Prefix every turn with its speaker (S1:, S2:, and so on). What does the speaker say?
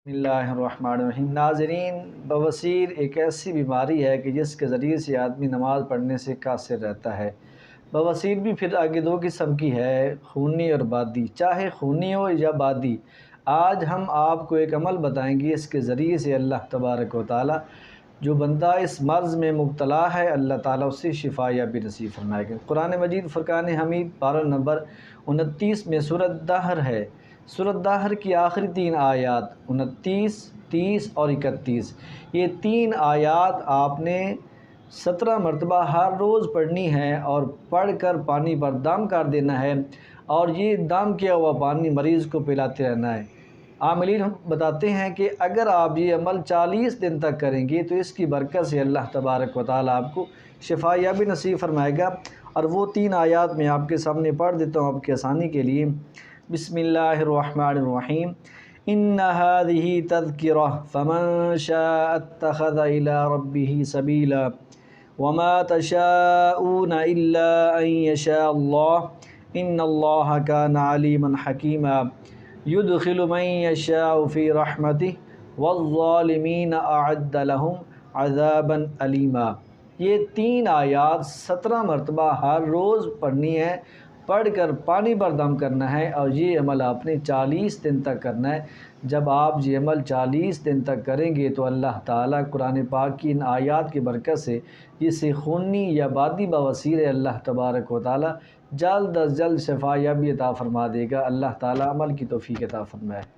S1: بسم اللہ الرحمن الرحیم۔ ناظرین، بواسیر ایک ایسی بیماری ہے کہ جس کے ذریعے سے آدمی نماز پڑھنے سے قاصر رہتا ہے۔ بواسیر بھی پھر آگے دو قسم کی ہے، خونی اور بادی۔ چاہے خونی ہو یا بادی، آج ہم آپ کو ایک عمل بتائیں گے، اس کے ذریعے سے اللہ تبارک و تعالی جو بندہ اس مرض میں مبتلا ہے اللہ تعالیٰ اسے شفا یابی نصیب فرمائے گا۔ قرآن مجید فرقان حمید پارہ نمبر 29 میں سورۃ دہر ہے۔ سورۃ دہر کی آخری 3 آیات 29، 30 اور 31، یہ 3 آیات آپ نے 17 مرتبہ ہر روز پڑھنی ہے اور پڑھ کر پانی پر دم کر دینا ہے، اور یہ دم کیا ہوا پانی مریض کو پلاتے رہنا ہے۔ عاملین بتاتے ہیں کہ اگر آپ یہ عمل 40 دن تک کریں گے تو اس کی برکت سے اللہ تبارک و تعالیٰ آپ کو شفا یابی نصیب فرمائے گا۔ اور وہ 3 آیات میں آپ کے سامنے پڑھ دیتا ہوں آپ کی آسانی کے لیے۔ بسم اللہ الرحمن الرحیم۔ ان هذه تذکرہ فمن شاء اتخذ الى ربه سبیلا وما تشاءون الا ان یشاء اللہ ان اللہ کان علیما حکیما يدخل من يشاء في رحمته والظالمین اعد لهم عذابا علیما۔ یہ 3 آیات 17 مرتبہ ہر روز پڑھنی ہے، پڑھ کر پانی پر دم کرنا ہے، اور یہ عمل آپ نے 40 دن تک کرنا ہے۔ جب آپ یہ عمل 40 دن تک کریں گے تو اللہ تعالیٰ قرآن پاک کی ان آیات کی برکت سے جسے خونی یا بادی بواسیر ہے اللہ تبارک و تعالیٰ جلد از جلد شفا یابی عطا فرما دے گا۔ اللہ تعالیٰ عمل کی توفیق عطا فرمائے۔